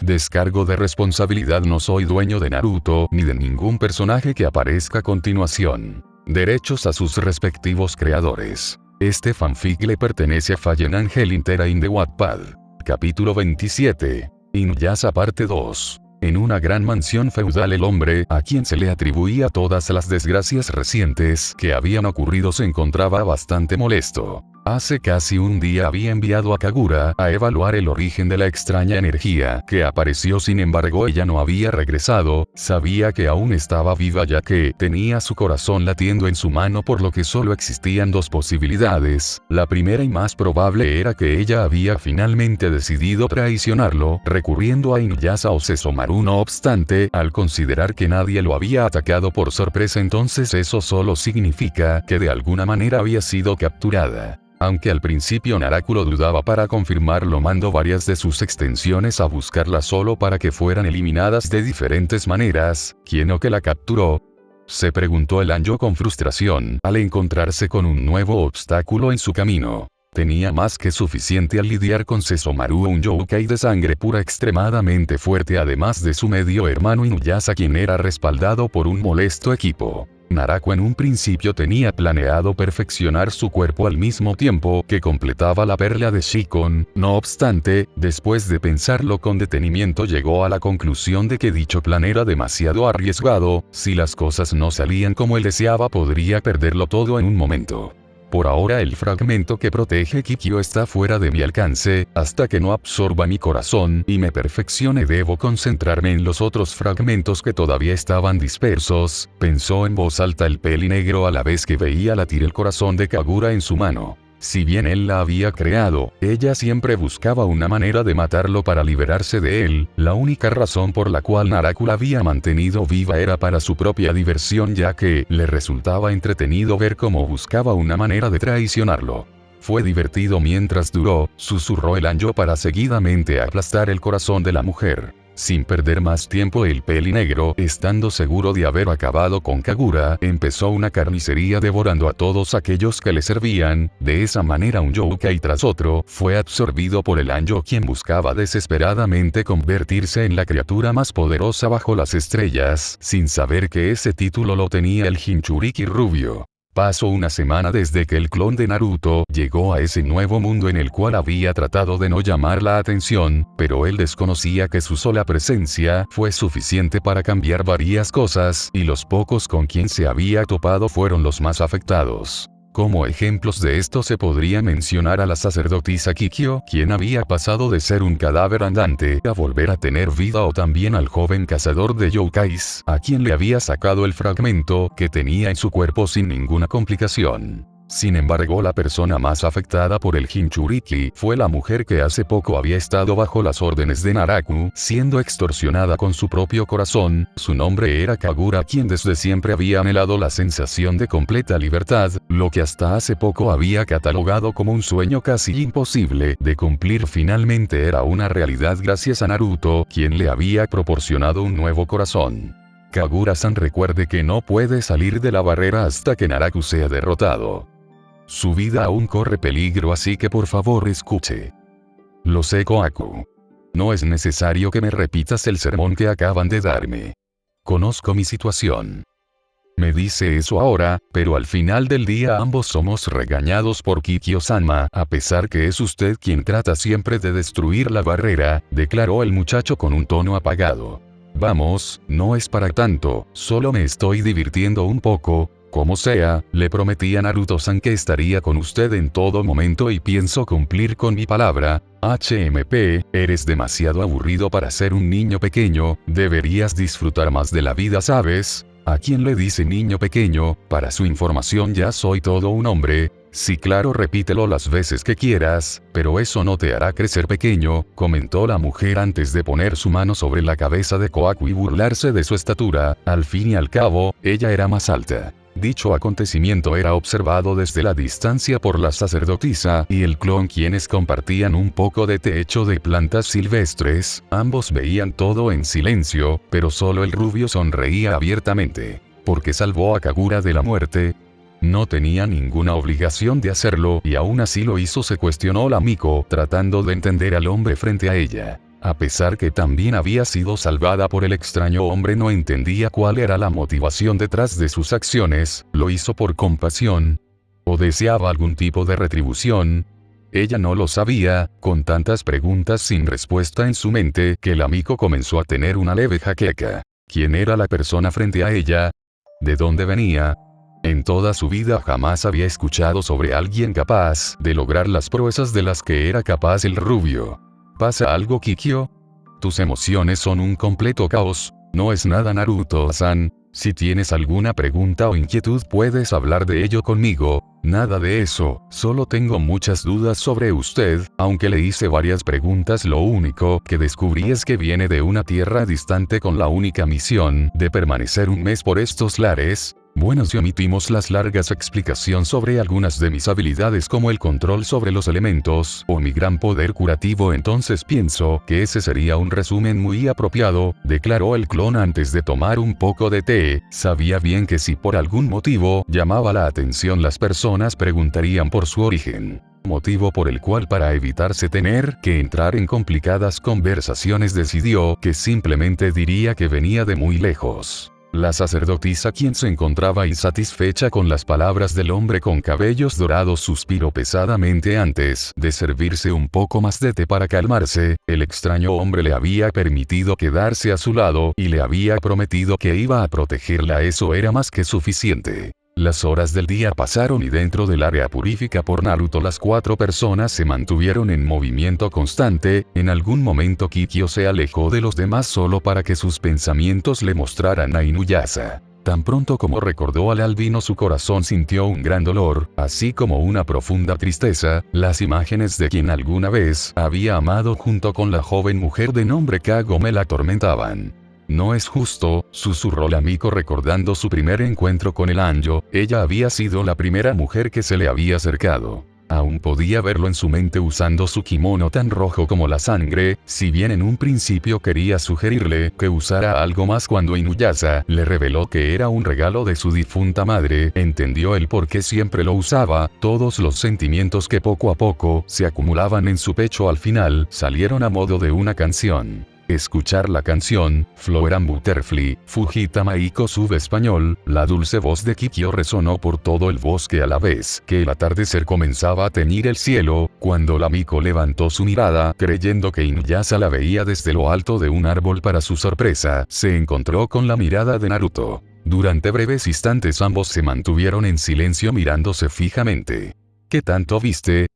Descargo de responsabilidad. No soy dueño de Naruto, ni de ningún personaje que aparezca a continuación. Derechos a sus respectivos creadores. Este fanfic le pertenece a Fallen Angel Interain de Wattpad. Capítulo 27. Inuyasha parte 2. En una gran mansión feudal, el hombre, a quien se le atribuía todas las desgracias recientes que habían ocurrido, se encontraba bastante molesto. Hace casi un día había enviado a Kagura a evaluar el origen de la extraña energía que apareció. Sin embargo, ella no había regresado. Sabía que aún estaba viva, ya que tenía su corazón latiendo en su mano, por lo que solo existían dos posibilidades. La primera y más probable era que ella había finalmente decidido traicionarlo, recurriendo a Inuyasha o Sesomaru. No obstante, al considerar que nadie lo había atacado por sorpresa, entonces eso solo significa que de alguna manera había sido capturada. Aunque al principio Naraku lo dudaba, para confirmarlo mandó varias de sus extensiones a buscarla solo para que fueran eliminadas de diferentes maneras. ¿Quién o qué la capturó?, se preguntó el Anjo con frustración al encontrarse con un nuevo obstáculo en su camino. Tenía más que suficiente al lidiar con Sesomaru, un yokai de sangre pura extremadamente fuerte, además de su medio hermano Inuyasha, quien era respaldado por un molesto equipo. Naraku en un principio tenía planeado perfeccionar su cuerpo al mismo tiempo que completaba la perla de Shikon. No obstante, después de pensarlo con detenimiento, llegó a la conclusión de que dicho plan era demasiado arriesgado. Si las cosas no salían como él deseaba, podría perderlo todo en un momento. Por ahora el fragmento que protege Kikyo está fuera de mi alcance. Hasta que no absorba mi corazón y me perfeccione, debo concentrarme en los otros fragmentos que todavía estaban dispersos, pensó en voz alta el pelinegro a la vez que veía latir el corazón de Kagura en su mano. Si bien él la había creado, ella siempre buscaba una manera de matarlo para liberarse de él. La única razón por la cual Naraku la había mantenido viva era para su propia diversión, ya que le resultaba entretenido ver cómo buscaba una manera de traicionarlo. Fue divertido mientras duró, susurró el Anjo para seguidamente aplastar el corazón de la mujer. Sin perder más tiempo, el pelinegro, estando seguro de haber acabado con Kagura, empezó una carnicería devorando a todos aquellos que le servían. De esa manera, un yokai tras otro fue absorbido por el Anjo, quien buscaba desesperadamente convertirse en la criatura más poderosa bajo las estrellas, sin saber que ese título lo tenía el Jinchuriki rubio. Pasó una semana desde que el clon de Naruto llegó a ese nuevo mundo en el cual había tratado de no llamar la atención, pero él desconocía que su sola presencia fue suficiente para cambiar varias cosas, y los pocos con quien se había topado fueron los más afectados. Como ejemplos de esto se podría mencionar a la sacerdotisa Kikyo, quien había pasado de ser un cadáver andante a volver a tener vida, o también al joven cazador de yokais, a quien le había sacado el fragmento que tenía en su cuerpo sin ninguna complicación. Sin embargo, la persona más afectada por el Jinchuriki fue la mujer que hace poco había estado bajo las órdenes de Naraku, siendo extorsionada con su propio corazón. Su nombre era Kagura, quien desde siempre había anhelado la sensación de completa libertad, lo que hasta hace poco había catalogado como un sueño casi imposible de cumplir. Finalmente era una realidad gracias a Naruto, quien le había proporcionado un nuevo corazón. Kagura-san, recuerde que no puede salir de la barrera hasta que Naraku sea derrotado. Su vida aún corre peligro, así que por favor escuche. Lo sé, Kohaku. No es necesario que me repitas el sermón que acaban de darme. Conozco mi situación. Me dice eso ahora, pero al final del día ambos somos regañados por Kikyo-sama, a pesar que es usted quien trata siempre de destruir la barrera, declaró el muchacho con un tono apagado. Vamos, no es para tanto, solo me estoy divirtiendo un poco. Como sea, le prometí a Naruto-san que estaría con usted en todo momento y pienso cumplir con mi palabra. HMP, eres demasiado aburrido para ser un niño pequeño, deberías disfrutar más de la vida, ¿sabes? ¿A quién le dice niño pequeño? Para su información, ya soy todo un hombre. Sí, claro, repítelo las veces que quieras, pero eso no te hará crecer pequeño, comentó la mujer antes de poner su mano sobre la cabeza de Kohaku y burlarse de su estatura. Al fin y al cabo, ella era más alta. Dicho acontecimiento era observado desde la distancia por la sacerdotisa y el clon, quienes compartían un poco de té hecho de plantas silvestres. Ambos veían todo en silencio, pero solo el rubio sonreía abiertamente. ¿Por qué salvó a Kagura de la muerte? No tenía ninguna obligación de hacerlo, y aún así lo hizo, se cuestionó la Miko, tratando de entender al hombre frente a ella. A pesar que también había sido salvada por el extraño hombre, no entendía cuál era la motivación detrás de sus acciones. ¿Lo hizo por compasión? ¿O deseaba algún tipo de retribución? Ella no lo sabía, con tantas preguntas sin respuesta en su mente, que la Miko comenzó a tener una leve jaqueca. ¿Quién era la persona frente a ella? ¿De dónde venía? En toda su vida jamás había escuchado sobre alguien capaz de lograr las proezas de las que era capaz el rubio. ¿Pasa algo, Kikyo? Tus emociones son un completo caos. No es nada, Naruto-san. Si tienes alguna pregunta o inquietud puedes hablar de ello conmigo. Nada de eso, solo tengo muchas dudas sobre usted. Aunque le hice varias preguntas, lo único que descubrí es que viene de una tierra distante con la única misión de permanecer un mes por estos lares. Bueno, si omitimos las largas explicaciones sobre algunas de mis habilidades como el control sobre los elementos o mi gran poder curativo, entonces pienso que ese sería un resumen muy apropiado, declaró el clon antes de tomar un poco de té. Sabía bien que si por algún motivo llamaba la atención, las personas preguntarían por su origen. Motivo por el cual, para evitarse tener que entrar en complicadas conversaciones, decidió que simplemente diría que venía de muy lejos. La sacerdotisa, quien se encontraba insatisfecha con las palabras del hombre con cabellos dorados, suspiró pesadamente antes de servirse un poco más de té para calmarse. El extraño hombre le había permitido quedarse a su lado y le había prometido que iba a protegerla. Eso era más que suficiente. Las horas del día pasaron y dentro del área purificada por Naruto las 4 personas se mantuvieron en movimiento constante. En algún momento Kikyo se alejó de los demás solo para que sus pensamientos le mostraran a Inuyasha. Tan pronto como recordó al albino, su corazón sintió un gran dolor, así como una profunda tristeza. Las imágenes de quien alguna vez había amado junto con la joven mujer de nombre Kagome la atormentaban. No es justo, susurró la Miko recordando su primer encuentro con el Anjo. Ella había sido la primera mujer que se le había acercado. Aún podía verlo en su mente usando su kimono tan rojo como la sangre. Si bien en un principio quería sugerirle que usara algo más, cuando Inuyasha le reveló que era un regalo de su difunta madre, entendió el por qué siempre lo usaba. Todos los sentimientos que poco a poco se acumulaban en su pecho al final salieron a modo de una canción. Escuchar la canción, Flower and Butterfly, Fujita Maiko Sub-Español, la dulce voz de Kikyo resonó por todo el bosque a la vez que el atardecer comenzaba a teñir el cielo. Cuando la Miko levantó su mirada, creyendo que Inuyasha la veía desde lo alto de un árbol, para su sorpresa, se encontró con la mirada de Naruto. Durante breves instantes ambos se mantuvieron en silencio mirándose fijamente. ¿Qué tanto viste?,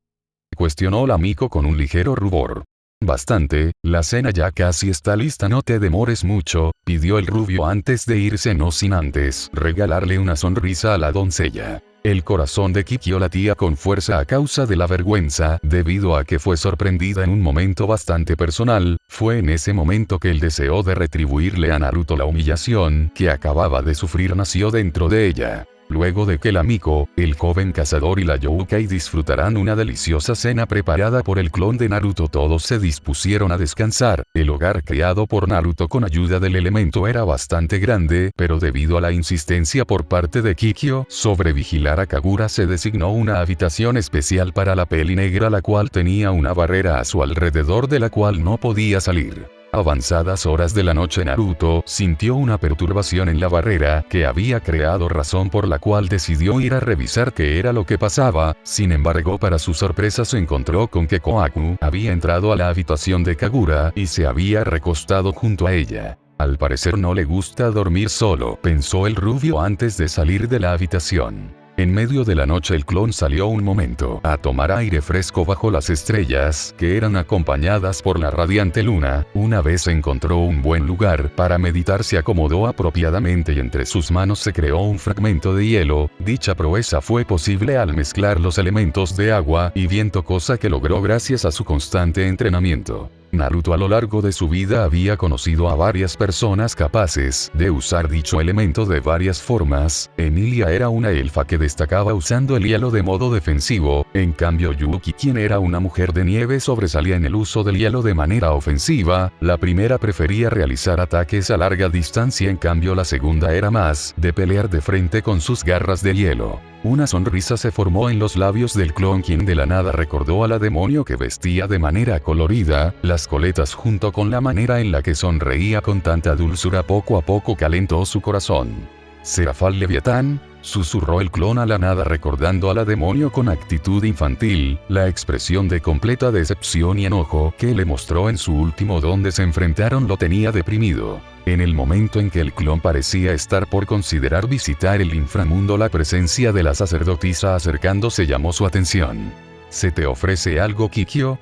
cuestionó la Miko con un ligero rubor. Bastante, la cena ya casi está lista, no te demores mucho, pidió el rubio antes de irse, no sin antes regalarle una sonrisa a la doncella. El corazón de Kikyo latía con fuerza a causa de la vergüenza, debido a que fue sorprendida en un momento bastante personal. Fue en ese momento que el deseo de retribuirle a Naruto la humillación que acababa de sufrir nació dentro de ella. Luego de que la Miko, el joven cazador y la Youkai disfrutarán una deliciosa cena preparada por el clon de Naruto, todos se dispusieron a descansar. El hogar creado por Naruto con ayuda del elemento era bastante grande, pero debido a la insistencia por parte de Kikyo sobre vigilar a Kagura, se designó una habitación especial para la peli negra, la cual tenía una barrera a su alrededor de la cual no podía salir. Avanzadas horas de la noche, Naruto sintió una perturbación en la barrera que había creado, razón por la cual decidió ir a revisar qué era lo que pasaba. Sin embargo, para su sorpresa se encontró con que Kohaku había entrado a la habitación de Kagura y se había recostado junto a ella. Al parecer no le gusta dormir solo, pensó el rubio antes de salir de la habitación. En medio de la noche el clon salió un momento a tomar aire fresco bajo las estrellas, que eran acompañadas por la radiante luna. Una vez encontró un buen lugar para meditar, se acomodó apropiadamente y entre sus manos se creó un fragmento de hielo. Dicha proeza fue posible al mezclar los elementos de agua y viento, cosa que logró gracias a su constante entrenamiento. Naruto a lo largo de su vida había conocido a varias personas capaces de usar dicho elemento de varias formas. Emilia era una elfa que destacaba usando el hielo de modo defensivo, en cambio Yuki, quien era una mujer de nieve, sobresalía en el uso del hielo de manera ofensiva. La primera prefería realizar ataques a larga distancia, en cambio la segunda era más de pelear de frente con sus garras de hielo. Una sonrisa se formó en los labios del clon, quien de la nada recordó a la demonio que vestía de manera colorida. Las coletas junto con la manera en la que sonreía con tanta dulzura poco a poco calentó su corazón. «Serafal Leviatán», susurró el clon a la nada, recordando a la demonio con actitud infantil. La expresión de completa decepción y enojo que le mostró en su último donde se enfrentaron lo tenía deprimido. En el momento en que el clon parecía estar por considerar visitar el inframundo, la presencia de la sacerdotisa acercándose llamó su atención. «¿Se te ofrece algo, Kikyo?»,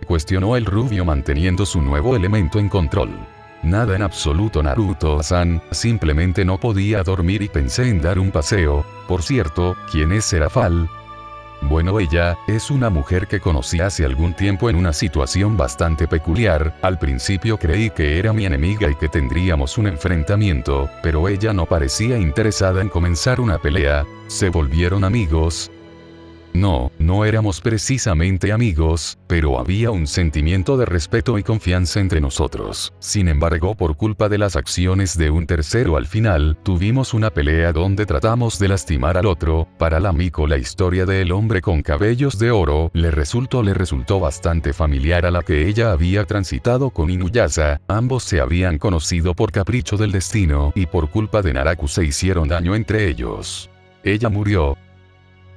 cuestionó el rubio manteniendo su nuevo elemento en control. «Nada en absoluto, Naruto-san, simplemente no podía dormir y pensé en dar un paseo. Por cierto, ¿quién es Serafal?». «Bueno, ella es una mujer que conocí hace algún tiempo en una situación bastante peculiar. Al principio creí que era mi enemiga y que tendríamos un enfrentamiento, pero ella no parecía interesada en comenzar una pelea. ¿Se volvieron amigos?». No éramos precisamente amigos, pero había un sentimiento de respeto y confianza entre nosotros. Sin embargo, por culpa de las acciones de un tercero, al final, tuvimos una pelea donde tratamos de lastimar al otro. Para la Miko, la historia del hombre con cabellos de oro le resultó bastante familiar a la que ella había transitado con Inuyasha. Ambos se habían conocido por capricho del destino, y por culpa de Naraku se hicieron daño entre ellos. «¿Ella murió?».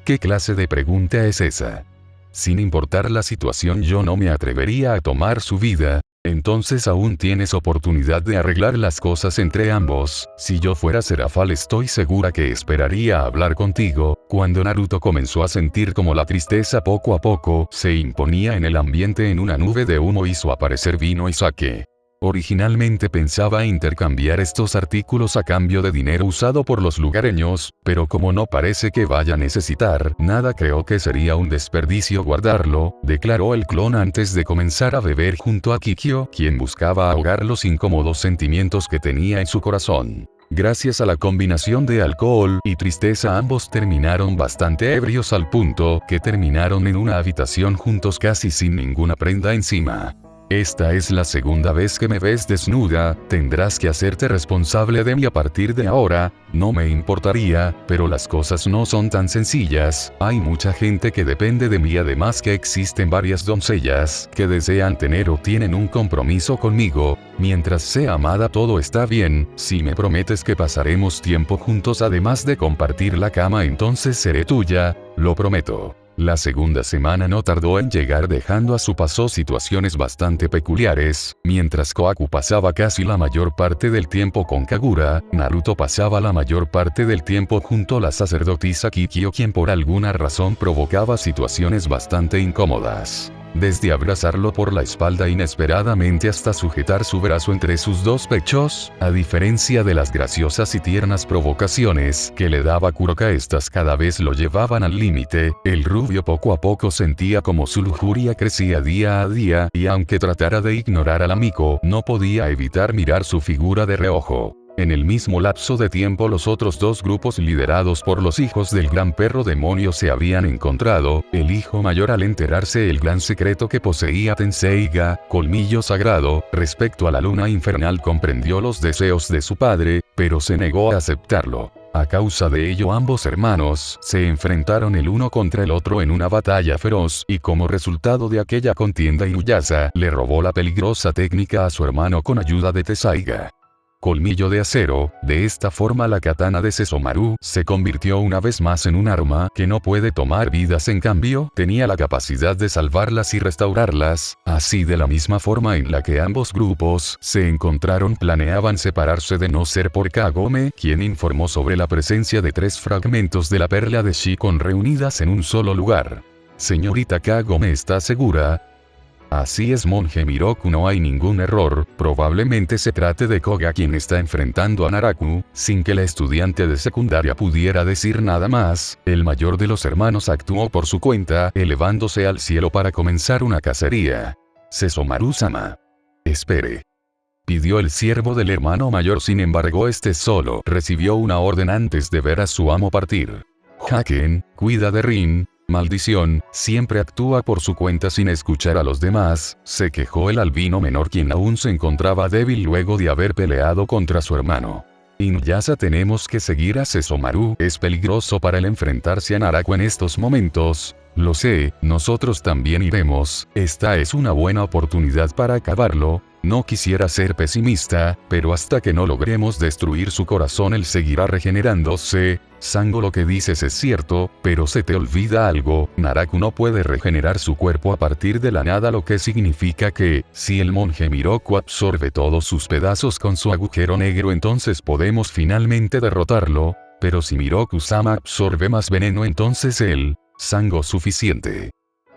¿Qué clase de pregunta es esa? Sin importar la situación, yo no me atrevería a tomar su vida. Entonces aún tienes oportunidad de arreglar las cosas entre ambos. Si yo fuera Serafal, estoy segura que esperaría a hablar contigo. Cuando Naruto comenzó a sentir como la tristeza poco a poco se imponía en el ambiente, en una nube de humo hizo aparecer vino y sake. Originalmente pensaba intercambiar estos artículos a cambio de dinero usado por los lugareños, pero como no parece que vaya a necesitar nada, creo que sería un desperdicio guardarlo, declaró el clon antes de comenzar a beber junto a Kikyo, quien buscaba ahogar los incómodos sentimientos que tenía en su corazón. Gracias a la combinación de alcohol y tristeza, ambos terminaron bastante ebrios, al punto que terminaron en una habitación juntos casi sin ninguna prenda encima. «Esta es la segunda vez que me ves desnuda, tendrás que hacerte responsable de mí a partir de ahora». «No me importaría, pero las cosas no son tan sencillas, hay mucha gente que depende de mí, además que existen varias doncellas que desean tener o tienen un compromiso conmigo. Mientras sea amada todo está bien, si me prometes que pasaremos tiempo juntos además de compartir la cama, entonces seré tuya, lo prometo». La segunda semana no tardó en llegar, dejando a su paso situaciones bastante peculiares. Mientras Kohaku pasaba casi la mayor parte del tiempo con Kagura, Naruto pasaba la mayor parte del tiempo junto a la sacerdotisa Kikyo, quien por alguna razón provocaba situaciones bastante incómodas. Desde abrazarlo por la espalda inesperadamente hasta sujetar su brazo entre sus dos pechos, a diferencia de las graciosas y tiernas provocaciones que le daba Kuroka, estas cada vez lo llevaban al límite. El rubio poco a poco sentía como su lujuria crecía día a día, y aunque tratara de ignorar a la Miko, no podía evitar mirar su figura de reojo. En el mismo lapso de tiempo, los otros dos grupos liderados por los hijos del gran perro demonio se habían encontrado. El hijo mayor, al enterarse el gran secreto que poseía Tenseiga, Colmillo Sagrado, respecto a la luna infernal, comprendió los deseos de su padre, pero se negó a aceptarlo. A causa de ello, ambos hermanos se enfrentaron el uno contra el otro en una batalla feroz, y como resultado de aquella contienda, Inuyasha le robó la peligrosa técnica a su hermano con ayuda de Tenseiga. Colmillo de acero. De esta forma, la katana de Sesomaru se convirtió una vez más en un arma que no puede tomar vidas, en cambio, tenía la capacidad de salvarlas y restaurarlas. Así, de la misma forma en la que ambos grupos se encontraron, planeaban separarse de no ser por Kagome, quien informó sobre la presencia de 3 fragmentos de la perla de Shikon reunidas en un solo lugar. «Señorita Kagome, ¿está segura?». «Así es, monje Miroku, no hay ningún error, probablemente se trate de Koga quien está enfrentando a Naraku». Sin que la estudiante de secundaria pudiera decir nada más, el mayor de los hermanos actuó por su cuenta, elevándose al cielo para comenzar una cacería. Sesomaru-sama. Espere. Pidió el siervo del hermano mayor, sin embargo este solo recibió una orden antes de ver a su amo partir. Haken, cuida de Rin. Maldición, siempre actúa por su cuenta sin escuchar a los demás, se quejó el albino menor, quien aún se encontraba débil luego de haber peleado contra su hermano. Inuyasha, tenemos que seguir a Sesomaru, es peligroso para él enfrentarse a Naraku en estos momentos. Lo sé, nosotros también iremos, esta es una buena oportunidad para acabarlo. No quisiera ser pesimista, pero hasta que no logremos destruir su corazón él seguirá regenerándose. Sango, lo que dices es cierto, pero se te olvida algo, Naraku no puede regenerar su cuerpo a partir de la nada, lo que significa que, si el monje Miroku absorbe todos sus pedazos con su agujero negro, entonces podemos finalmente derrotarlo, pero si Miroku-sama absorbe más veneno, entonces él, Sango, suficiente.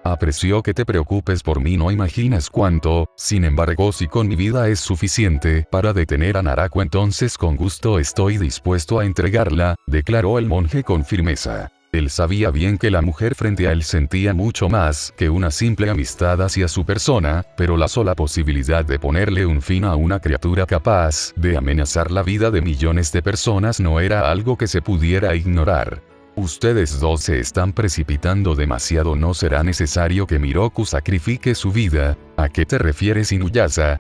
Aprecio que te preocupes por mí, no imaginas cuánto, sin embargo si con mi vida es suficiente para detener a Naraku, entonces con gusto estoy dispuesto a entregarla, declaró el monje con firmeza. Él sabía bien que la mujer frente a él sentía mucho más que una simple amistad hacia su persona, pero la sola posibilidad de ponerle un fin a una criatura capaz de amenazar la vida de millones de personas no era algo que se pudiera ignorar. Ustedes dos se están precipitando demasiado, no será necesario que Miroku sacrifique su vida. ¿A qué te refieres, Inuyasha?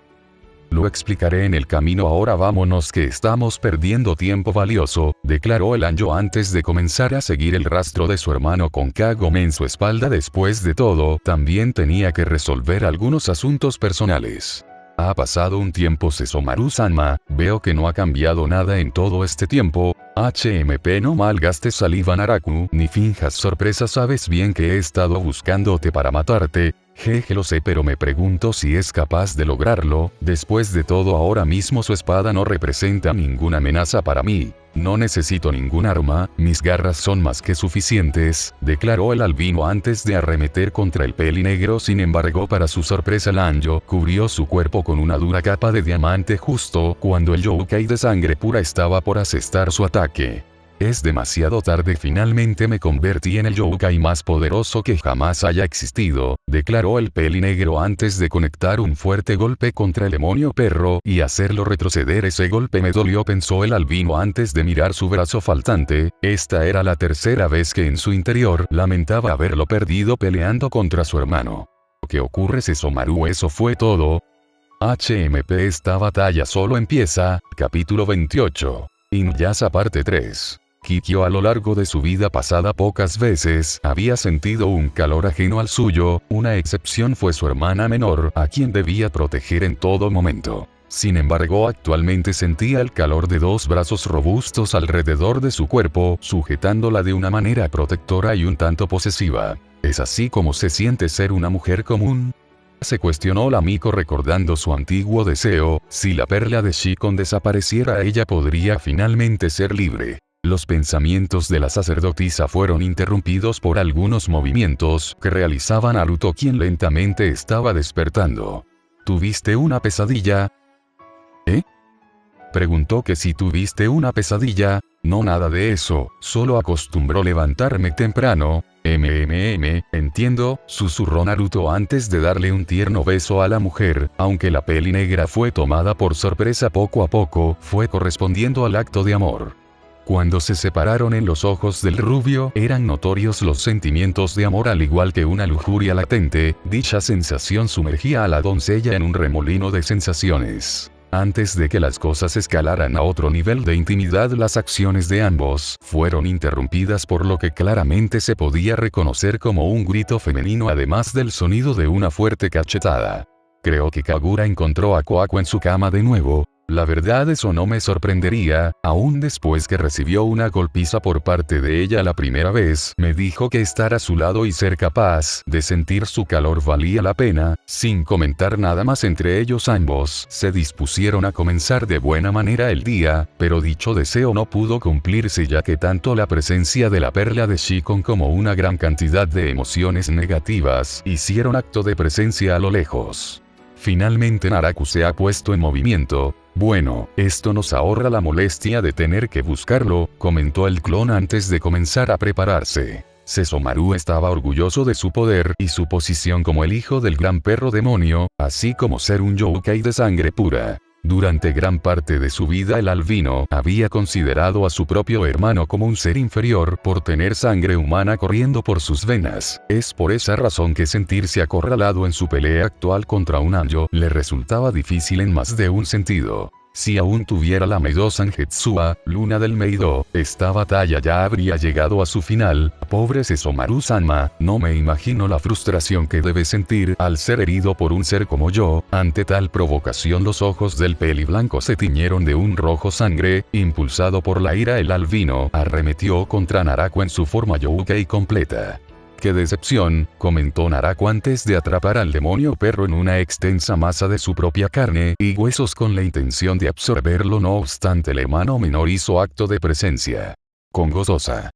Lo explicaré en el camino, ahora vámonos que estamos perdiendo tiempo valioso, declaró el Anjo antes de comenzar a seguir el rastro de su hermano con Kagome en su espalda. Después de todo, también tenía que resolver algunos asuntos personales. Ha pasado un tiempo, Sesomaru-sama, veo que no ha cambiado nada en todo este tiempo. HMP, no malgastes saliva, Naraku, ni finjas sorpresa, sabes bien que he estado buscándote para matarte. Jeje, lo sé, pero me pregunto si es capaz de lograrlo. Después de todo, ahora mismo su espada no representa ninguna amenaza para mí. No necesito ningún arma, mis garras son más que suficientes, declaró el albino antes de arremeter contra el pelinegro. Sin embargo, para su sorpresa, el Anjo cubrió su cuerpo con una dura capa de diamante justo cuando el Youkai de sangre pura estaba por asestar su ataque. Es demasiado tarde, finalmente me convertí en el Youkai más poderoso que jamás haya existido, declaró el pelinegro antes de conectar un fuerte golpe contra el demonio perro y hacerlo retroceder. Ese golpe me dolió, pensó el albino antes de mirar su brazo faltante. Esta era la tercera vez que en su interior lamentaba haberlo perdido peleando contra su hermano. ¿Qué ocurre, Sesomaru? Eso fue todo. HMP, esta batalla solo empieza. Capítulo 28. Inuyasha parte 3. Kikyo, a lo largo de su vida pasada, pocas veces había sentido un calor ajeno al suyo. Una excepción fue su hermana menor, a quien debía proteger en todo momento. Sin embargo, actualmente sentía el calor de dos brazos robustos alrededor de su cuerpo, sujetándola de una manera protectora y un tanto posesiva. ¿Es así como se siente ser una mujer común?, se cuestionó la Miko recordando su antiguo deseo. Si la perla de Shikon desapareciera, ella podría finalmente ser libre. Los pensamientos de la sacerdotisa fueron interrumpidos por algunos movimientos que realizaba Naruto, quien lentamente estaba despertando. ¿Tuviste una pesadilla? ¿Eh? Preguntó que si tuviste una pesadilla. No, nada de eso, solo acostumbró levantarme temprano. Entiendo, susurró Naruto antes de darle un tierno beso a la mujer. Aunque la pelinegra fue tomada por sorpresa, poco a poco fue correspondiendo al acto de amor. Cuando se separaron, en los ojos del rubio eran notorios los sentimientos de amor, al igual que una lujuria latente. Dicha sensación sumergía a la doncella en un remolino de sensaciones. Antes de que las cosas escalaran a otro nivel de intimidad, las acciones de ambos fueron interrumpidas por lo que claramente se podía reconocer como un grito femenino, además del sonido de una fuerte cachetada. Creo que Kagura encontró a Koako en su cama de nuevo. La verdad, eso no me sorprendería. Aún después que recibió una golpiza por parte de ella la primera vez, me dijo que estar a su lado y ser capaz de sentir su calor valía la pena. Sin comentar nada más entre ellos, ambos se dispusieron a comenzar de buena manera el día, pero dicho deseo no pudo cumplirse, ya que tanto la presencia de la perla de Shikon como una gran cantidad de emociones negativas hicieron acto de presencia a lo lejos. Finalmente Naraku se ha puesto en movimiento. Bueno, esto nos ahorra la molestia de tener que buscarlo, comentó el clon antes de comenzar a prepararse. Sesomaru estaba orgulloso de su poder y su posición como el hijo del gran perro demonio, así como ser un yokai de sangre pura. Durante gran parte de su vida el albino había considerado a su propio hermano como un ser inferior por tener sangre humana corriendo por sus venas. Es por esa razón que sentirse acorralado en su pelea actual contra un Anjo le resultaba difícil en más de un sentido. Si aún tuviera la Meido Sanjetsua, luna del Meido, esta batalla ya habría llegado a su final. Pobre Sesomaru-sama, no me imagino la frustración que debe sentir al ser herido por un ser como yo. Ante tal provocación los ojos del peliblanco se tiñeron de un rojo sangre. Impulsado por la ira, el albino arremetió contra Naraku en su forma yokai completa. ¡Qué decepción!, comentó Naraku antes de atrapar al demonio perro en una extensa masa de su propia carne y huesos con la intención de absorberlo. No obstante, el hermano menor hizo acto de presencia. Con gozosa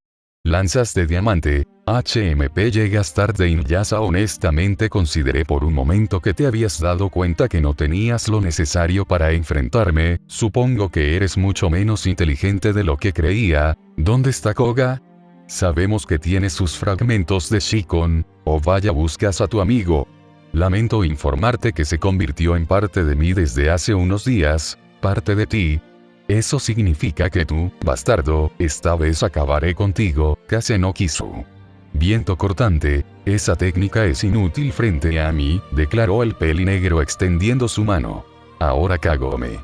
lanzas de diamante, HMP llegas tarde. Inuyasha, honestamente consideré por un momento que te habías dado cuenta que no tenías lo necesario para enfrentarme. Supongo que eres mucho menos inteligente de lo que creía. ¿Dónde está Koga? Sabemos que tiene sus fragmentos de Shikon, o vaya, buscas a tu amigo. Lamento informarte que se convirtió en parte de mí desde hace unos días, parte de ti. Eso significa que tú, bastardo, esta vez acabaré contigo, Kase no Kisu. Viento cortante, esa técnica es inútil frente a mí, declaró el pelinegro extendiendo su mano. Ahora Kagome,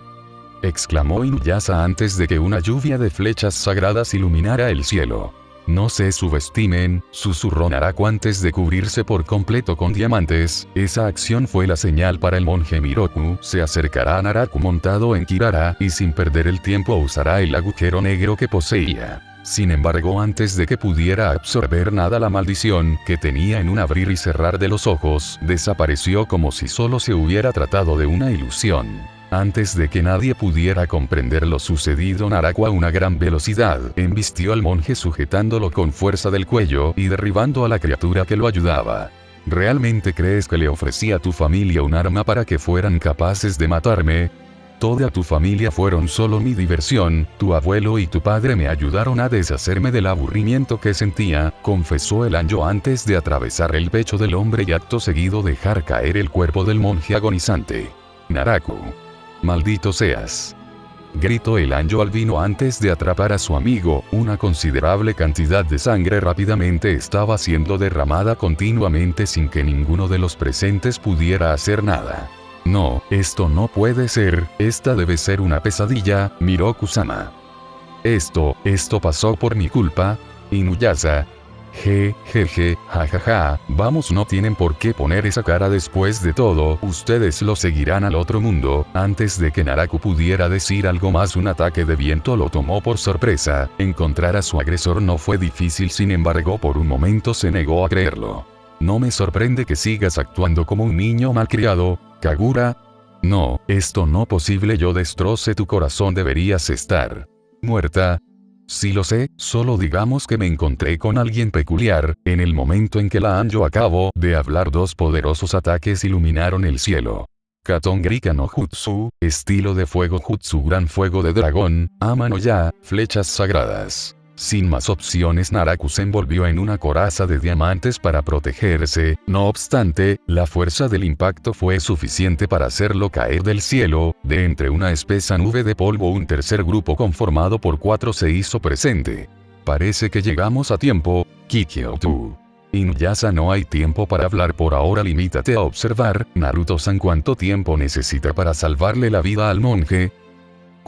exclamó Inuyasha antes de que una lluvia de flechas sagradas iluminara el cielo. No se subestimen, susurró Naraku antes de cubrirse por completo con diamantes. Esa acción fue la señal para el monje Miroku. Se acercará a Naraku montado en Kirara y sin perder el tiempo usará el agujero negro que poseía. Sin embargo, antes de que pudiera absorber nada, la maldición que tenía en un abrir y cerrar de los ojos desapareció como si solo se hubiera tratado de una ilusión. Antes de que nadie pudiera comprender lo sucedido, Naraku a una gran velocidad embistió al monje sujetándolo con fuerza del cuello y derribando a la criatura que lo ayudaba. ¿Realmente crees que le ofrecí a tu familia un arma para que fueran capaces de matarme? Toda tu familia fueron solo mi diversión, tu abuelo y tu padre me ayudaron a deshacerme del aburrimiento que sentía, confesó el Anjo antes de atravesar el pecho del hombre y acto seguido dejar caer el cuerpo del monje agonizante. Naraku, maldito seas, gritó el Anjo albino antes de atrapar a su amigo. Una considerable cantidad de sangre rápidamente estaba siendo derramada continuamente sin que ninguno de los presentes pudiera hacer nada. No, esto no puede ser, esta debe ser una pesadilla, Miroku-sama. Esto pasó por mi culpa, Inuyasha. Jejeje, jajaja, vamos, no tienen por qué poner esa cara después de todo, ustedes lo seguirán al otro mundo. Antes de que Naraku pudiera decir algo más, un ataque de viento lo tomó por sorpresa. Encontrar a su agresor no fue difícil, sin embargo por un momento se negó a creerlo. No me sorprende que sigas actuando como un niño malcriado, Kagura. No, esto no posible, yo destrocé tu corazón, deberías estar muerta. Sí lo sé, solo digamos que me encontré con alguien peculiar. En el momento en que la Anjo acabó de hablar, dos poderosos ataques iluminaron el cielo. Katongerika no Jutsu, estilo de fuego Jutsu, gran fuego de dragón, Ama no Ya, flechas sagradas. Sin más opciones, Naraku se envolvió en una coraza de diamantes para protegerse. No obstante, la fuerza del impacto fue suficiente para hacerlo caer del cielo. De entre una espesa nube de polvo, un tercer grupo conformado por 4 se hizo presente. Parece que llegamos a tiempo, Kikyo-tu. Inuyasha, no hay tiempo para hablar por ahora, limítate a observar. Naruto-san, ¿cuánto tiempo necesita para salvarle la vida al monje?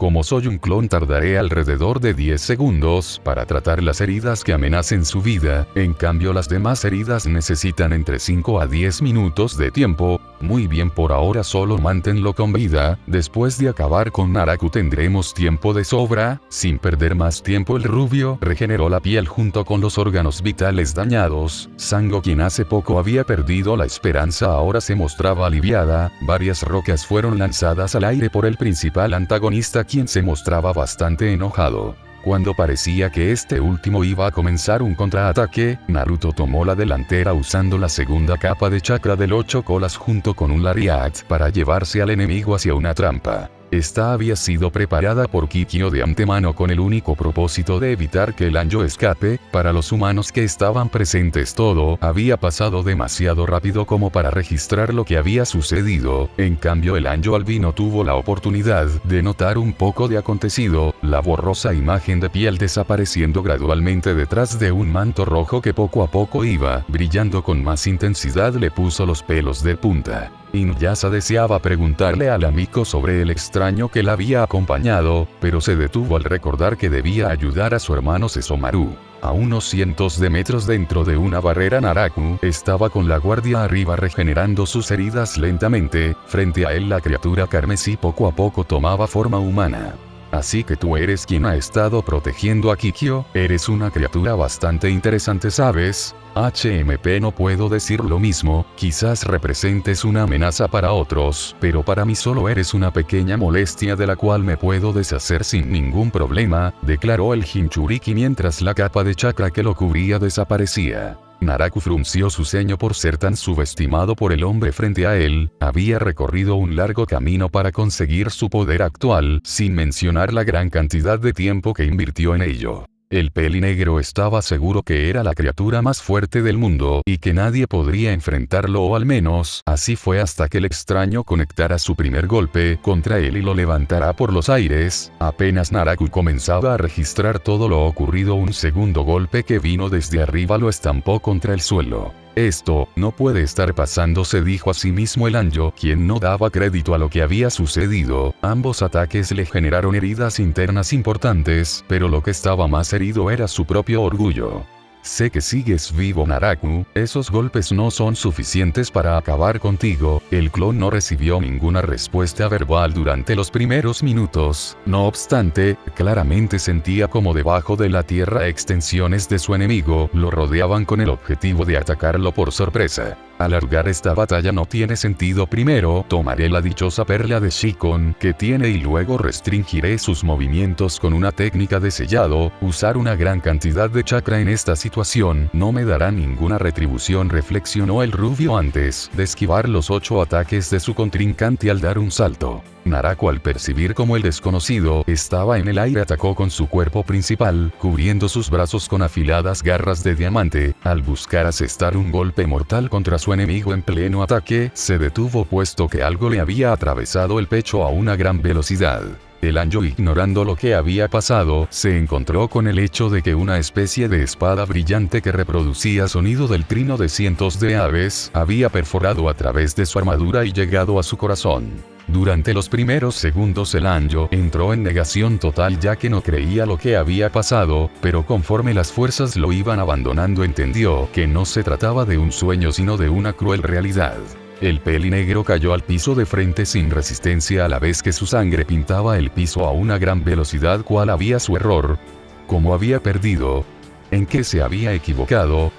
Como soy un clon, tardaré alrededor de 10 segundos para tratar las heridas que amenacen su vida, en cambio las demás heridas necesitan entre 5 a 10 minutos de tiempo. Muy bien, por ahora solo manténlo con vida, después de acabar con Naraku tendremos tiempo de sobra. Sin perder más tiempo, el rubio regeneró la piel junto con los órganos vitales dañados. Sango, quien hace poco había perdido la esperanza, ahora se mostraba aliviada. Varias rocas fueron lanzadas al aire por el principal antagonista, quien se mostraba bastante enojado. Cuando parecía que este último iba a comenzar un contraataque, Naruto tomó la delantera usando la segunda capa de chakra del 8 colas junto con un lariat para llevarse al enemigo hacia una trampa. Esta había sido preparada por Kikyo de antemano con el único propósito de evitar que el Anjo escape. Para los humanos que estaban presentes todo había pasado demasiado rápido como para registrar lo que había sucedido. En cambio el Anjo albino tuvo la oportunidad de notar un poco de acontecido, la borrosa imagen de piel desapareciendo gradualmente detrás de un manto rojo que poco a poco iba brillando con más intensidad le puso los pelos de punta. Inuyasha deseaba preguntarle al amigo sobre el extraño que la había acompañado, pero se detuvo al recordar que debía ayudar a su hermano Sesomaru. A unos cientos de metros dentro de una barrera Naraku estaba con la guardia arriba regenerando sus heridas lentamente. Frente a él la criatura carmesí poco a poco tomaba forma humana. Así que tú eres quien ha estado protegiendo a Kikyo, eres una criatura bastante interesante, ¿sabes? HMP no puedo decir lo mismo, quizás representes una amenaza para otros, pero para mí solo eres una pequeña molestia de la cual me puedo deshacer sin ningún problema, declaró el Jinchuriki mientras la capa de chakra que lo cubría desaparecía. Naraku frunció su ceño por ser tan subestimado por el hombre frente a él, había recorrido un largo camino para conseguir su poder actual, sin mencionar la gran cantidad de tiempo que invirtió en ello. El pelinegro estaba seguro que era la criatura más fuerte del mundo y que nadie podría enfrentarlo o al menos así fue hasta que el extraño conectara su primer golpe contra él y lo levantara por los aires. Apenas Naraku comenzaba a registrar todo lo ocurrido un segundo golpe que vino desde arriba lo estampó contra el suelo. Esto no puede estar pasando, se dijo a sí mismo el Anjo, quien no daba crédito a lo que había sucedido. Ambos ataques le generaron heridas internas importantes, pero lo que estaba más herido era su propio orgullo. Sé que sigues vivo, Naraku, esos golpes no son suficientes para acabar contigo. El clon no recibió ninguna respuesta verbal durante los primeros minutos, no obstante, claramente sentía como debajo de la tierra extensiones de su enemigo lo rodeaban con el objetivo de atacarlo por sorpresa. Alargar esta batalla no tiene sentido. Primero tomaré la dichosa perla de Shikon que tiene y luego restringiré sus movimientos con una técnica de sellado. Usar una gran cantidad de chakra en esta situación no me dará ninguna retribución, reflexionó el rubio antes de esquivar los 8 ataques de su contrincante al dar un salto. Naraku, al percibir como el desconocido estaba en el aire, atacó con su cuerpo principal, cubriendo sus brazos con afiladas garras de diamante. Al buscar asestar un golpe mortal contra su enemigo en pleno ataque, se detuvo puesto que algo le había atravesado el pecho a una gran velocidad. El Anjo, ignorando lo que había pasado, se encontró con el hecho de que una especie de espada brillante que reproducía sonido del trino de cientos de aves había perforado a través de su armadura y llegado a su corazón. Durante los primeros segundos el Anjo entró en negación total ya que no creía lo que había pasado, pero conforme las fuerzas lo iban abandonando entendió que no se trataba de un sueño sino de una cruel realidad. El pelinegro cayó al piso de frente sin resistencia a la vez que su sangre pintaba el piso a una gran velocidad. ¿Cuál había su error? ¿Cómo había perdido? ¿En qué se había equivocado?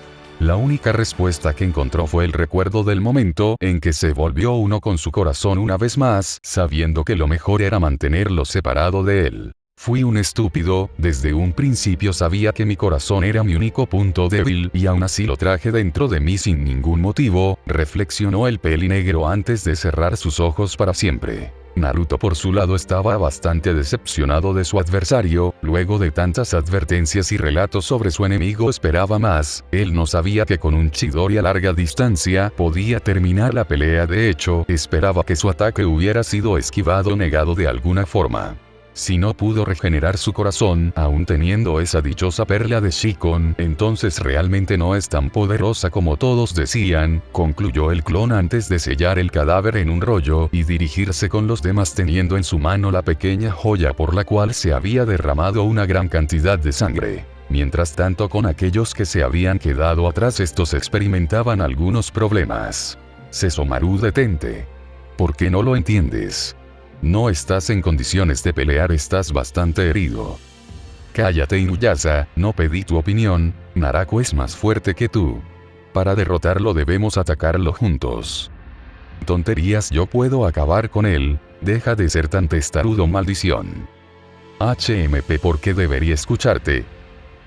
La única respuesta que encontró fue el recuerdo del momento en que se volvió uno con su corazón una vez más, sabiendo que lo mejor era mantenerlo separado de él. Fui un estúpido, desde un principio sabía que mi corazón era mi único punto débil y aún así lo traje dentro de mí sin ningún motivo, reflexionó el pelinegro antes de cerrar sus ojos para siempre. Naruto por su lado estaba bastante decepcionado de su adversario, luego de tantas advertencias y relatos sobre su enemigo esperaba más. Él no sabía que con un Chidori a larga distancia podía terminar la pelea, de hecho, esperaba que su ataque hubiera sido esquivado o negado de alguna forma. Si no pudo regenerar su corazón, aún teniendo esa dichosa perla de Shikon, entonces realmente no es tan poderosa como todos decían, concluyó el clon antes de sellar el cadáver en un rollo y dirigirse con los demás teniendo en su mano la pequeña joya por la cual se había derramado una gran cantidad de sangre. Mientras tanto, con aquellos que se habían quedado atrás, estos experimentaban algunos problemas. Sesomaru, detente. ¿Por qué no lo entiendes? No estás en condiciones de pelear, estás bastante herido. Cállate, Inuyasha, no pedí tu opinión, Naraku es más fuerte que tú. Para derrotarlo debemos atacarlo juntos. Tonterías, yo puedo acabar con él, deja de ser tan testarudo, maldición. HMP, ¿por qué debería escucharte?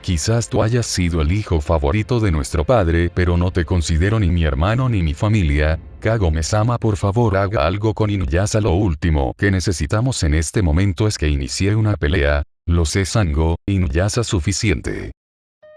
Quizás tú hayas sido el hijo favorito de nuestro padre, pero no te considero ni mi hermano ni mi familia. Kagome-sama, por favor haga algo con Inuyasha. Lo último que necesitamos en este momento es que inicie una pelea. Lo sé, Sango. Inuyasha, suficiente.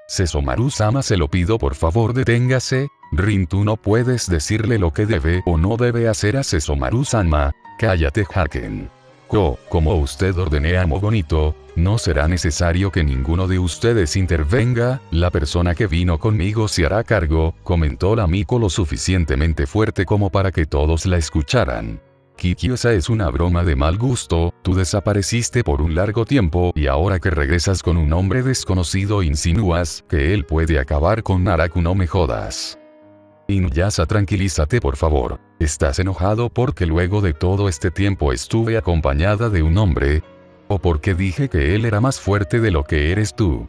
Sesomaru-sama, se lo pido, por favor deténgase. Rin, tú no puedes decirle lo que debe o no debe hacer a Sesomaru-sama. Cállate, Haken. Como usted ordene, amo bonito, no será necesario que ninguno de ustedes intervenga, la persona que vino conmigo se hará cargo, comentó la Miko lo suficientemente fuerte como para que todos la escucharan. Kikyo, esa es una broma de mal gusto, tú desapareciste por un largo tiempo y ahora que regresas con un hombre desconocido insinúas que él puede acabar con Naraku, no me jodas. Inuyasha, tranquilízate por favor. ¿Estás enojado porque luego de todo este tiempo estuve acompañada de un hombre? ¿O porque dije que él era más fuerte de lo que eres tú?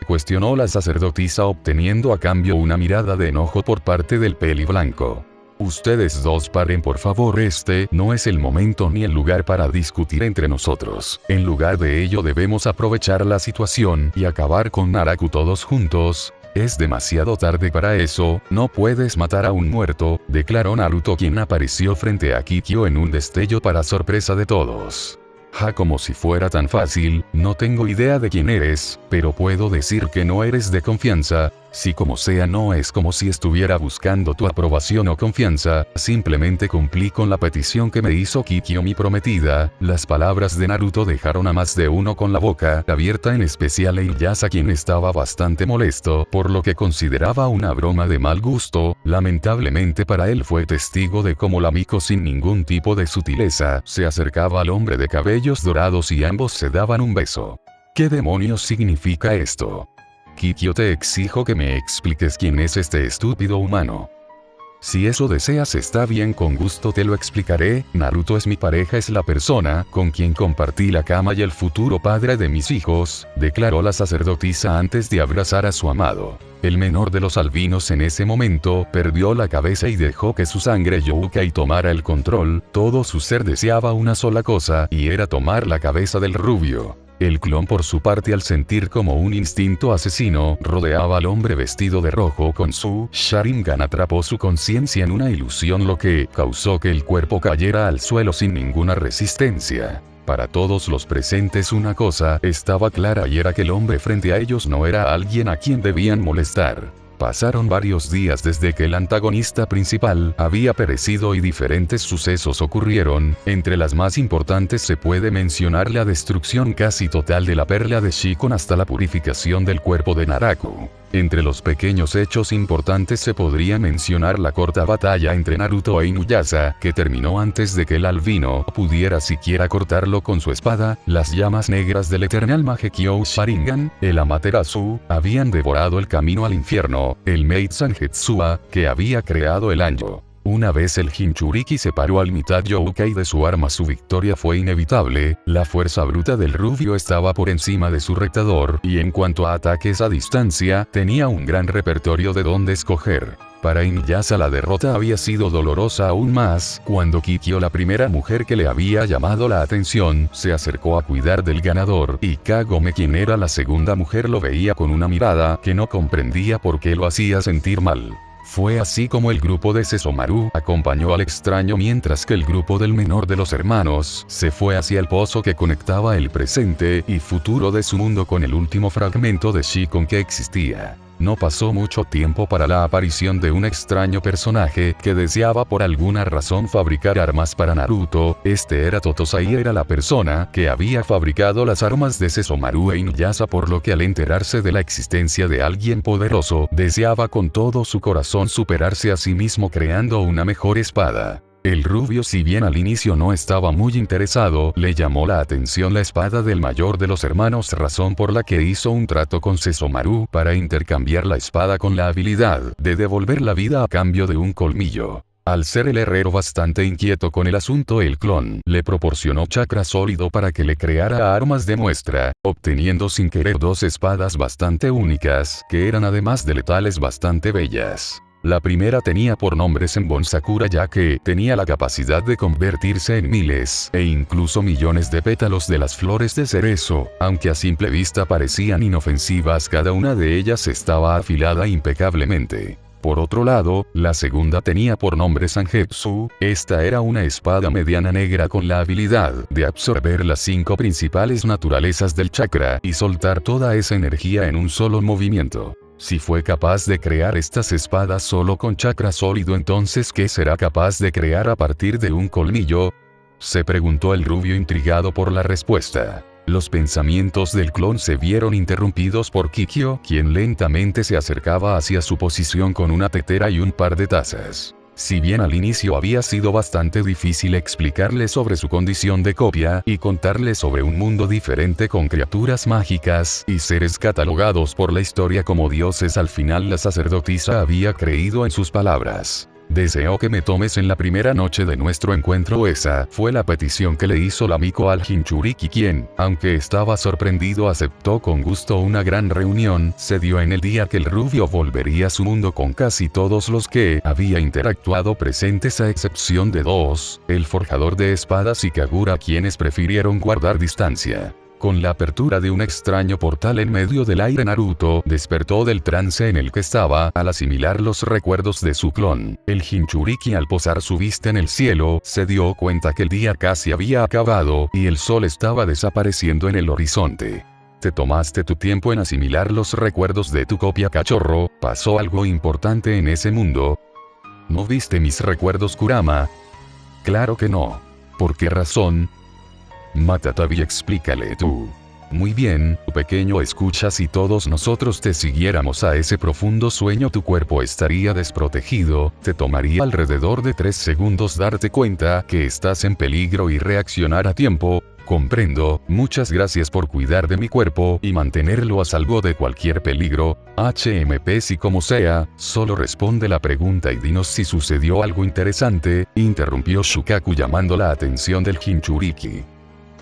Cuestionó la sacerdotisa, obteniendo a cambio una mirada de enojo por parte del peli blanco. Ustedes dos paren por favor, este no es el momento ni el lugar para discutir entre nosotros. En lugar de ello debemos aprovechar la situación y acabar con Naraku todos juntos. Es demasiado tarde para eso, no puedes matar a un muerto, declaró Naruto, quien apareció frente a Kikyo en un destello para sorpresa de todos. Como si fuera tan fácil, no tengo idea de quién eres, pero puedo decir que no eres de confianza. Si como sea no es como si estuviera buscando tu aprobación o confianza, simplemente cumplí con la petición que me hizo Kikyo, mi prometida. Las palabras de Naruto dejaron a más de uno con la boca abierta, en especial a Inuyasha, quien estaba bastante molesto por lo que consideraba una broma de mal gusto. Lamentablemente para él fue testigo de cómo la Miko, sin ningún tipo de sutileza, se acercaba al hombre de cabellos dorados y ambos se daban un beso. ¿Qué demonios significa esto? Kikyo, te exijo que me expliques quién es este estúpido humano. Si eso deseas está bien, con gusto te lo explicaré. Naruto es mi pareja, es la persona con quien compartí la cama y el futuro padre de mis hijos, declaró la sacerdotisa antes de abrazar a su amado. El menor de los albinos en ese momento perdió la cabeza y dejó que su sangre Youkai tomara el control. Todo su ser deseaba una sola cosa, y era tomar la cabeza del rubio. El clon, por su parte, al sentir como un instinto asesino rodeaba al hombre vestido de rojo con su Sharingan, atrapó su conciencia en una ilusión, lo que causó que el cuerpo cayera al suelo sin ninguna resistencia. Para todos los presentes una cosa estaba clara, y era que el hombre frente a ellos no era alguien a quien debían molestar. Pasaron varios días desde que el antagonista principal había perecido y diferentes sucesos ocurrieron. Entre las más importantes se puede mencionar la destrucción casi total de la perla de Shikon hasta la purificación del cuerpo de Naraku. Entre los pequeños hechos importantes se podría mencionar la corta batalla entre Naruto e Inuyasha, que terminó antes de que el albino pudiera siquiera cortarlo con su espada. Las llamas negras del Eternal Mangekyou Sharingan, el Amaterasu, habían devorado el camino al infierno. El Meidzan Hetsuba, que había creado el Anjo. Una vez el Jinchuriki separó al mitad Youkai de su arma, su victoria fue inevitable. La fuerza bruta del rubio estaba por encima de su retador, y en cuanto a ataques a distancia, tenía un gran repertorio de dónde escoger. Para Inuyasha la derrota había sido dolorosa aún más, cuando Kikyo, la primera mujer que le había llamado la atención, se acercó a cuidar del ganador, y Kagome, quien era la segunda mujer, lo veía con una mirada que no comprendía por qué lo hacía sentir mal. Fue así como el grupo de Sesomaru acompañó al extraño, mientras que el grupo del menor de los hermanos se fue hacia el pozo que conectaba el presente y futuro de su mundo con el último fragmento de Shikon que existía. No pasó mucho tiempo para la aparición de un extraño personaje que deseaba por alguna razón fabricar armas para Naruto. Este era Totosai, era la persona que había fabricado las armas de Sesomaru e Inuyasha, por lo que al enterarse de la existencia de alguien poderoso, deseaba con todo su corazón superarse a sí mismo creando una mejor espada. El rubio, si bien al inicio no estaba muy interesado, le llamó la atención la espada del mayor de los hermanos, razón por la que hizo un trato con Sesomaru para intercambiar la espada con la habilidad de devolver la vida a cambio de un colmillo. Al ser el herrero bastante inquieto con el asunto, el clon le proporcionó chakra sólido para que le creara armas de muestra, obteniendo sin querer dos espadas bastante únicas, que eran además de letales bastante bellas. La primera tenía por nombre Senbon Sakura, ya que tenía la capacidad de convertirse en miles e incluso millones de pétalos de las flores de cerezo, aunque a simple vista parecían inofensivas, cada una de ellas estaba afilada impecablemente. Por otro lado, la segunda tenía por nombre Sangetsu. Esta era una espada mediana negra con la habilidad de absorber las 5 principales naturalezas del chakra y soltar toda esa energía en un solo movimiento. Si fue capaz de crear estas espadas solo con chakra sólido, entonces ¿qué será capaz de crear a partir de un colmillo?, se preguntó el rubio, intrigado por la respuesta. Los pensamientos del clon se vieron interrumpidos por Kikyo, quien lentamente se acercaba hacia su posición con una tetera y un par de tazas. Si bien al inicio había sido bastante difícil explicarle sobre su condición de copia y contarle sobre un mundo diferente con criaturas mágicas y seres catalogados por la historia como dioses, al final la sacerdotisa había creído en sus palabras. Deseo que me tomes en la primera noche de nuestro encuentro. Esa fue la petición que le hizo la Miko al Jinchuriki, quien, aunque estaba sorprendido, aceptó con gusto. Una gran reunión se dio en el día que el rubio volvería a su mundo con casi todos los que había interactuado presentes, a excepción de 2, el forjador de espadas y Kagura, quienes prefirieron guardar distancia. Con la apertura de un extraño portal en medio del aire, Naruto despertó del trance en el que estaba al asimilar los recuerdos de su clon. El Jinchuriki, al posar su vista en el cielo, se dio cuenta que el día casi había acabado y el sol estaba desapareciendo en el horizonte. Te tomaste tu tiempo en asimilar los recuerdos de tu copia, cachorro. ¿Pasó algo importante en ese mundo? ¿No viste mis recuerdos, Kurama? Claro que no. ¿Por qué razón? Matatabi, explícale tú. Muy bien, pequeño, escucha, si todos nosotros te siguiéramos a ese profundo sueño, tu cuerpo estaría desprotegido, te tomaría alrededor de 3 segundos darte cuenta que estás en peligro y reaccionar a tiempo. Comprendo, muchas gracias por cuidar de mi cuerpo y mantenerlo a salvo de cualquier peligro. HMP, si como sea, solo responde la pregunta y dinos si sucedió algo interesante, interrumpió Shukaku, llamando la atención del Jinchuriki.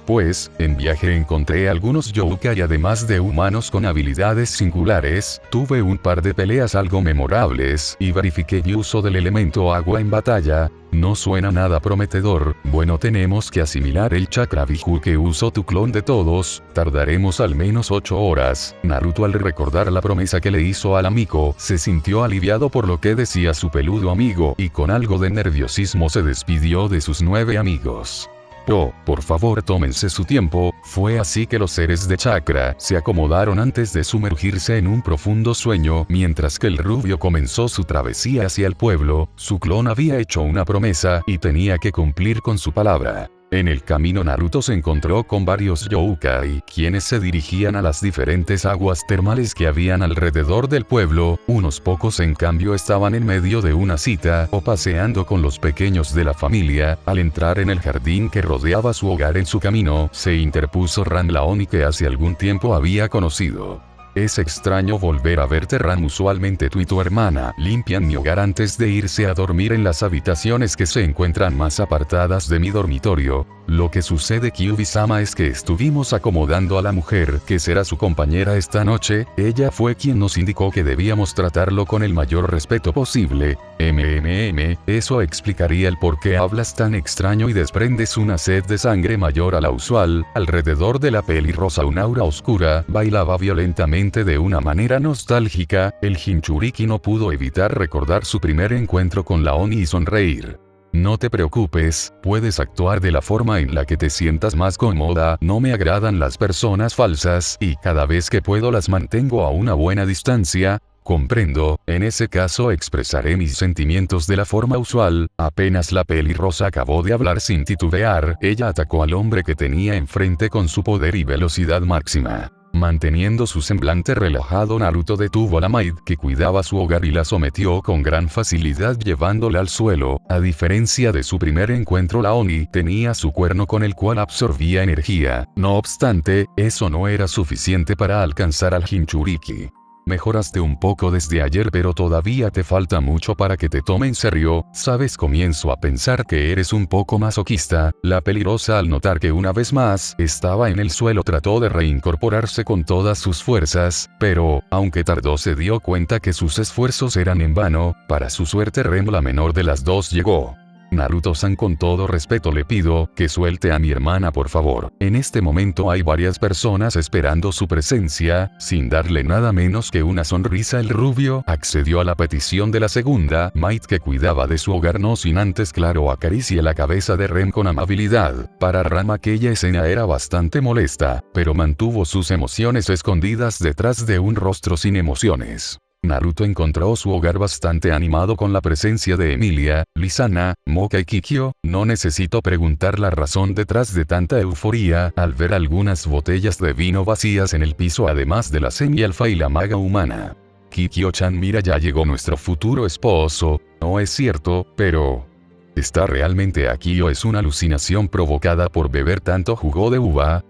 Pues, en viaje encontré algunos yokai además de humanos con habilidades singulares, tuve un par de peleas algo memorables y verifiqué el uso del elemento agua en batalla. No suena nada prometedor. Bueno, tenemos que asimilar el chakra Biju que usó tu clon. De todos, tardaremos al menos 8 horas. Naruto, al recordar la promesa que le hizo al amigo, se sintió aliviado por lo que decía su peludo amigo y con algo de nerviosismo se despidió de sus 9 amigos. Oh, por favor, tómense su tiempo. Fue así que los seres de chakra se acomodaron antes de sumergirse en un profundo sueño. Mientras que el rubio comenzó su travesía hacia el pueblo, su clon había hecho una promesa y tenía que cumplir con su palabra. En el camino, Naruto se encontró con varios yokai, quienes se dirigían a las diferentes aguas termales que habían alrededor del pueblo. Unos pocos, en cambio, estaban en medio de una cita o paseando con los pequeños de la familia. Al entrar en el jardín que rodeaba su hogar, en su camino se interpuso Ran, la Oni que hace algún tiempo había conocido. Es extraño volver a verte, Ran. Usualmente tú y tu hermana limpian mi hogar antes de irse a dormir en las habitaciones que se encuentran más apartadas de mi dormitorio. Lo que sucede, Kyubi-sama, es que estuvimos acomodando a la mujer que será su compañera esta noche. Ella fue quien nos indicó que debíamos tratarlo con el mayor respeto posible. Eso explicaría el por qué hablas tan extraño y desprendes una sed de sangre mayor a la usual. Alrededor de la pelirrosa, un aura oscura bailaba violentamente de una manera nostálgica. El Jinchuriki no pudo evitar recordar su primer encuentro con la Oni y sonreír. No te preocupes, puedes actuar de la forma en la que te sientas más cómoda. No me agradan las personas falsas y cada vez que puedo las mantengo a una buena distancia. Comprendo, en ese caso expresaré mis sentimientos de la forma usual. Apenas la pelirrosa acabó de hablar, sin titubear, ella atacó al hombre que tenía enfrente con su poder y velocidad máxima. Manteniendo su semblante relajado, Naruto detuvo a la maid que cuidaba su hogar y la sometió con gran facilidad, llevándola al suelo. A diferencia de su primer encuentro, la Oni tenía su cuerno con el cual absorbía energía. No obstante, eso no era suficiente para alcanzar al Jinchuriki. Mejoraste un poco desde ayer, pero todavía te falta mucho para que te tome en serio, ¿sabes? Comienzo a pensar que eres un poco masoquista. La peligrosa, al notar que una vez más estaba en el suelo, trató de reincorporarse con todas sus fuerzas, pero, aunque tardó, se dio cuenta que sus esfuerzos eran en vano. Para su suerte, Rem, la menor de las dos, llegó. Naruto-san, con todo respeto le pido que suelte a mi hermana, por favor. En este momento hay varias personas esperando su presencia. Sin darle nada menos que una sonrisa, el rubio accedió a la petición de la segunda Might, que cuidaba de su hogar, no sin antes, claro, acaricia la cabeza de Rem con amabilidad. Para Ram aquella escena era bastante molesta, pero mantuvo sus emociones escondidas detrás de un rostro sin emociones. Naruto encontró su hogar bastante animado con la presencia de Emilia, Lisana, Moka y Kikyo. No necesito preguntar la razón detrás de tanta euforia al ver algunas botellas de vino vacías en el piso, además de la semi-alfa y la maga humana. Kikyo-chan, mira, ya llegó nuestro futuro esposo. No es cierto, pero... ¿está realmente aquí o es una alucinación provocada por beber tanto jugo de uva?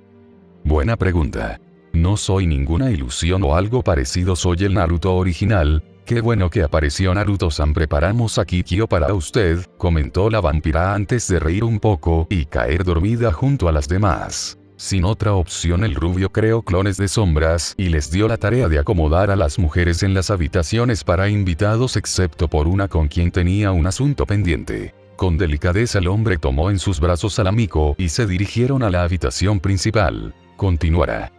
Buena pregunta. No soy ninguna ilusión o algo parecido, soy el Naruto original. Qué bueno que apareció, Naruto-san. Preparamos a Kikyo para usted, comentó la vampira antes de reír un poco y caer dormida junto a las demás. Sin otra opción, el rubio creó clones de sombras y les dio la tarea de acomodar a las mujeres en las habitaciones para invitados, excepto por una con quien tenía un asunto pendiente. Con delicadeza, el hombre tomó en sus brazos al amigo y se dirigieron a la habitación principal. Continuará.